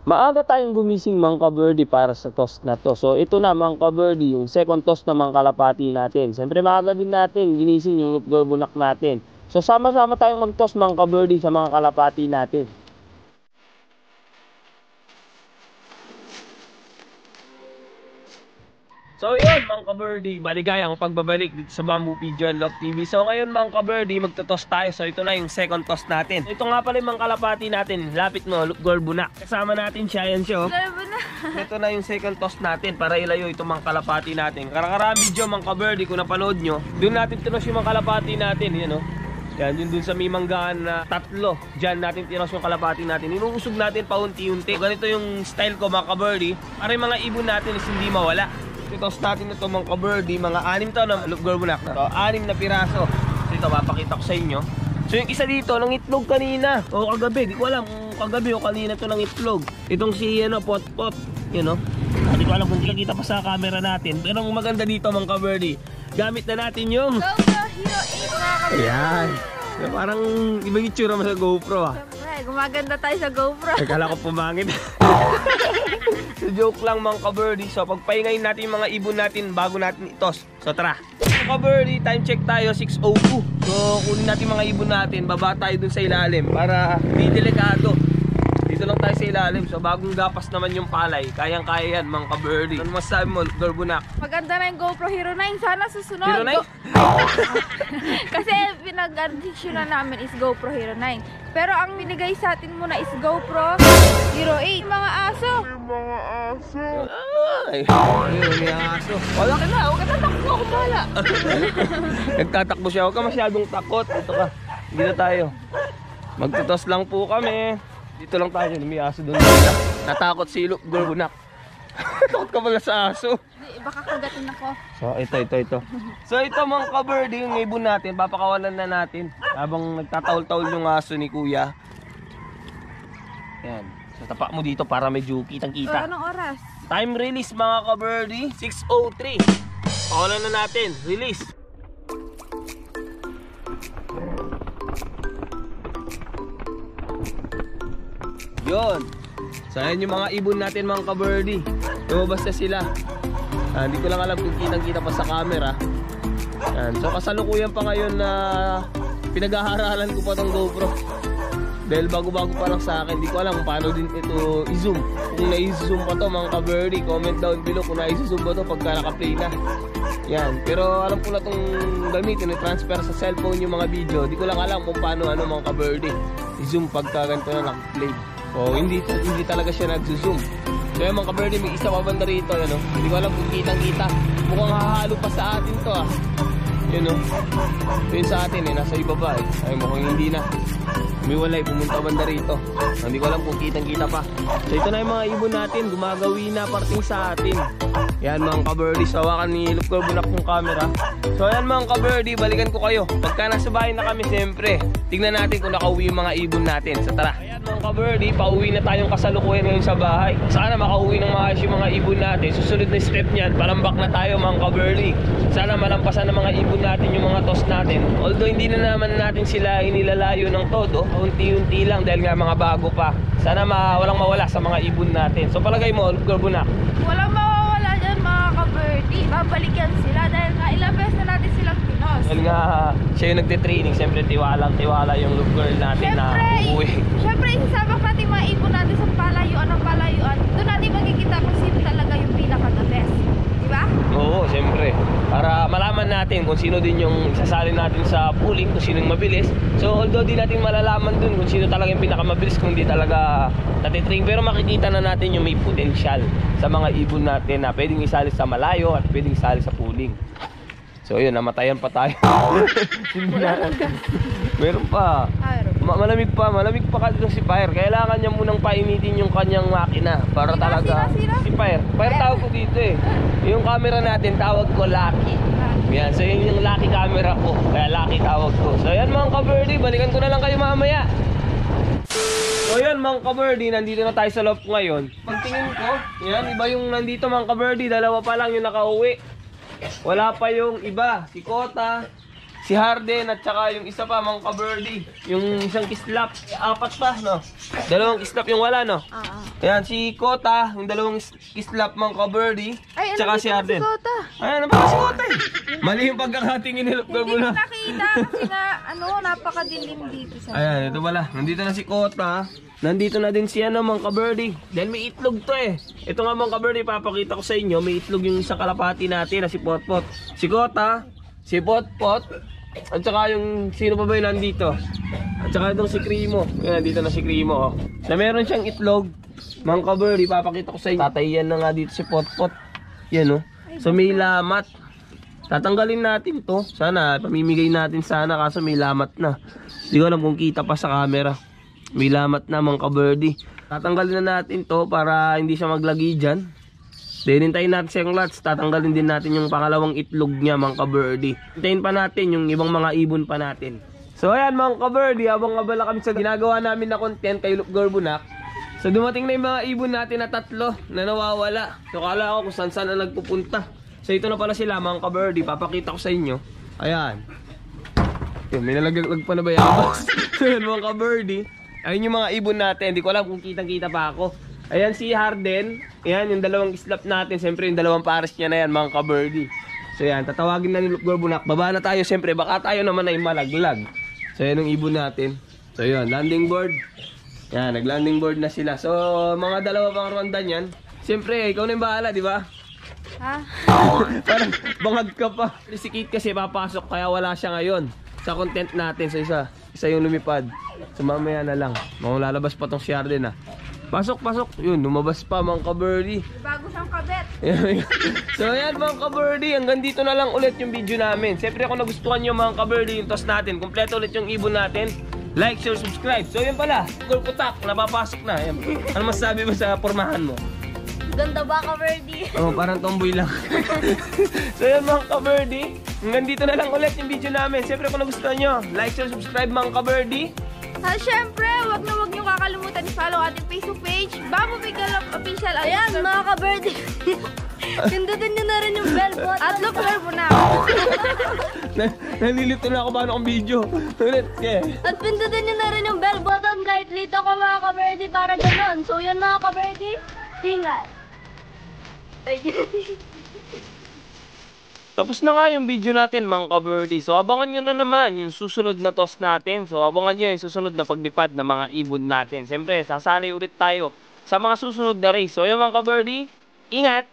Maaga tayong gumising mga ka-birdie para sa toss na to. So ito na mga ka-birdie, yung second toss na mga kalapati natin. Siyempre maaga din natin ginising yung bunak natin. So sama-sama tayong mag-toss mga ka-birdie sa mga kalapati natin. So yun mga ka-birdie, maligayang pagbabalik dito sa Bamboo Pigeon Love TV. So ngayon mga ka-birdie, magto-toss tayo. So ito na yung second toss natin. So, ito nga pala yung mga kalapati natin. Lapit mo, Gold Bunak. Kasama natin siya, yan siya. Ito na yung second toss natin para ilayo itong mga kalapati natin. Karang video mga ka-birdie, kung napanood nyo, doon natin tinos yung mga kalapati natin. Yan o. Yan, yun dun sa may manggaan na tatlo. Diyan natin tinos yung kalapati natin. Inuusog natin paunti-unti. Ganito yung style ko mga ka-birdie. Para yung mga ibon natin is hindi mawala. Itoss natin ito mga ka-birdie, mga 6 to na Gold Bunak na. So, 6 na piraso. So ito, papakita ko sa inyo. So yung isa dito, nang itlog kanina. O kagabi, di ko alam kung kagabi o kanina to ng itlog. Itong si pot-pot, you know. Hindi ko alam kung nakikita pa sa camera natin. Pero ang maganda dito mga ka-birdie, gamit na natin yung GoPro Hero 8 mga ka-birdie. Ayan. So, parang ibang itsura mo sa GoPro ah. Siyempre, gumaganda tayo sa GoPro. Ay, kala ko pumangit. So, joke lang mga ka-birdie. So pagpahingayin natin yung mga ibon natin bago natin itos. So tara. Mga ka-birdie, time check tayo 6:02. So kunin natin mga ibon natin, baba tayo dun sa ilalim para hindi delikado. Dito lang tayo sa ilalim. So bagong gapas naman yung palay. Kayang-kaya yan mga ka-birdie. Ano masasabi mo, Gold Bunak? Maganda na yung GoPro Hero 9. Sana susunod. Hero 9? Kasi pinag-addiction namin is GoPro Hero 9. Pero ang binigay sa atin muna is GoPro Hero 8. Mga aso. Ay, may aso. Wala ka na, huwag ka tatakbo. Ako pala. Nagtatakbo siya, huwag ka masyadong takot. Ito ka, hindi na tayo. Magtutos lang po kami. Dito lang tayo, may aso doon. Natakot si Gold Bunak. Takot ka pala sa aso. Baka kagatin ako. So ito. So ito mga ka-birdie, yung ibon natin, papakawalan na natin. Habang nagtataol-taol yung aso ni Kuya. Yan. So tapak mo dito para medyo kitang-kita. Anong oras? Time release mga ka-birdie, 6:03. Pakawalan na natin, release. Yun. So ayan yung mga ibon natin mga ka-birdie. Lumabas na sila. Hindi ko lang alam kung kitang-kita pa sa camera. Yan. So kasalukuyan pa ngayon na pinag-aaralan ko pa tong GoPro. Dahil bago-bago pa lang sa akin, hindi ko alam kung paano din ito i-zoom. Kung na-i-zoom pa to mga ka-birdie, comment down below kung na-i-zoom ba to pagka naka-play na. Yan. Pero alam ko na itong gamitin, i-transfer sa cellphone yung mga video. Hindi ko lang alam kung paano mga ka-birdie i-zoom pagka ganito na naka-play. So hindi talaga siya nag-zoom. So yung mga ka-birdie, may isa pa banda rito, yan, no? Hindi ko alam kung kitang-kita. Mukhang hahalo pa sa atin to ah. Yun, no? Yun sa atin nasa ibaba eh. Ay mukhang hindi na. Umiwalay, pumunta banda rito. Hindi ko alam kung kitang-kita pa. So ito na yung mga ibon natin, gumagawi na parting sa atin. Yan mga ka-birdie, sawakan ni Gold Bunak yung camera. So yan mga ka-birdie, balikan ko kayo. Pagka nasa bahay na kami, siyempre, tignan natin kung nakauwi yung mga ibon natin. So tara. Ayan mga ka-birdie, pauwi na tayong kasalukuyan ngayon sa bahay. Sana makauwi ng maayos yung mga ibon natin. Susunod na step niyan, palambak na tayo mga ka-birdie. Sana malampasan ng mga ibon natin yung mga toss natin. Although hindi na naman natin sila inilalayo ng todo, unti-unti lang dahil nga mga bago pa. Sana walang mawala sa mga ibon natin. So palagay mo, Gold Bunak? Walang mawawala dyan mga ka-birdie. Babalik yan sila dahil nga ilang beses na natin silang pinos. Dahil nga siya yung nagte-training, siyempre tiwala yung love girl natin na uuwi. Siyempre isasabak natin mga ibon natin sa palayuan ng palayuan. Doon natin makikita kung sino talaga yung pinaka-the best. Diba? Oo, siyempre. Para malaman natin kung sino din yung isasali natin sa pooling, kung sino yung mabilis. So although di natin malalaman dun kung sino talaga yung pinakamabilis, kung di talaga natitrain, pero makikita na natin yung may potential sa mga ibon natin na pwedeng isali sa malayo at pwedeng isali sa pooling. So yun, namatayan pa tayo. Meron pa. Malamig pa ka dito si Fire. Kailangan niya munang painitin yung kanyang makina para talaga. Si Fire tawag ko dito eh. Yung camera natin tawag ko Lucky. Yan, so yun yung Lucky camera ko. Kaya Lucky tawag ko. So yan mga ka-birdie, balikan ko na lang kayo mamaya. So yan mga ka-birdie, nandito na tayo sa loft ngayon. Pagtingin ko, yan, iba yung nandito mga ka-birdie. Dalawa pa lang yung nakauwi. Wala pa yung iba, si Kota, si Harden at saka yung isa pa, mga ka-birdie. Yung isang kislap, 4 pa, no? 2 kislap yung wala, no? Ayan, si Kota, yung 2 kislap, mga ka-birdie. Ay, ano Tsaka dito si na Harden. si Kota? Ayan, ano ba si Kota eh? Mali yung pagkakatingin ni Lupgar Hindi mo ko na. nakita kasi na, napakadilim dito sa... Ayan, ito pala. Nandito na si Kota. Nandito na din si mga ka-birdie. Dahil may itlog to eh. Ito nga mga ka-birdie, papakita ko sa inyo. May itlog yung isang kalapati natin na si Potpot. Si Kota, si Potpot, at saka yung sino pa ba yung nandito? At saka itong si Krimo. Ayan, nandito na si Krimo. Oh. Na meron siyang itlog. Mga ka-birdie, papakita ko sa inyo. Tatayan na nga dito si Potpot. Yan oh. So may lamat. Tatanggalin natin to. Sana, pamimigay natin sana kaso may lamat na. Hindi ko alam kung kita pa sa camera. May lamat na mga ka-birdie. Tatanggalin na natin to para hindi siya maglagi dyan. Hinintayin natin siyang lots. Tatanggalin din natin yung pangalawang itlog niya mga ka-birdie. Hintayin pa natin yung ibang mga ibon pa natin. So ayan mga ka-birdie, habang abala kami sa ginagawa namin na content kay Lupgar Bunak. So dumating na yung mga ibon natin na 3 na nawawala. So kala ko kung saan na nagpupunta. So ito na pala sila mga ka-birdie. Papakita ko sa inyo. Ayan. Yun, may nalaglag pa na ba yabas? So yun mga ka-birdie. Ayun yung mga ibon natin. Hindi ko alam kung kitang-kita pa ako. Ayan si Harden. Ayan yung 2 islap natin. Siyempre yung 2 pares niya na yan mga ka-birdie. So yan, tatawagin na ni Lupgar Bunak. Baba na tayo siyempre. Baka tayo naman ay malaglag. So yan yung ibon natin. So yun, landing board. Yan, nag-landing board na sila. So mga 2 pang ronda niyan. Siyempre, ikaw na yung bahala, di ba? Ha? Parang bangag ka pa. Si Kate kasi papasok kaya wala siya ngayon sa content natin. So isa yung lumipad. So mamaya na lang. Mga lalabas pa tong si Harden Pasok. Yun, lumabas pa mga ka-birdie. Bago siyang kabet. So ayan mga ka-birdie, hanggang dito na lang ulit yung video namin. Siyempre kung nagustuhan nyo mga ka-birdie yung toss natin, kompleto ulit yung ibon natin, like, share, subscribe. So yun pala, Gulputak, napapasok na. Ayan. Ano masasabi mo sa pormahan mo? Ganda ba ka-birdie? Oh, parang tomboy lang. So yun mga ka-birdie, hanggang dito na lang ulit yung video namin. Siyempre kung nagustuhan nyo, like, share, subscribe mga ka-birdie. Syempre, wag nyo kakalimutan i-follow ating Facebook page, Bamboo Bigalop Official. Ayan, mga ka-birdie. Pindutin nyo na rin yung bell button. At Lupgar Bunak. Nalilito na ako paano akong video. Ulit, yeah. At pindutin nyo na rin yung bell button kahit lito ka mga ka-birdie para gano'n. So yun mga ka-birdie, ingat. Tapos na nga yung video natin mga ka-birdie. So abangan nyo na naman yung susunod na toss natin. So abangan nyo yung susunod na paglipad ng mga ibon natin. Siyempre, sasali ulit tayo sa mga susunod na race. So yung mga ka-birdie, ingat!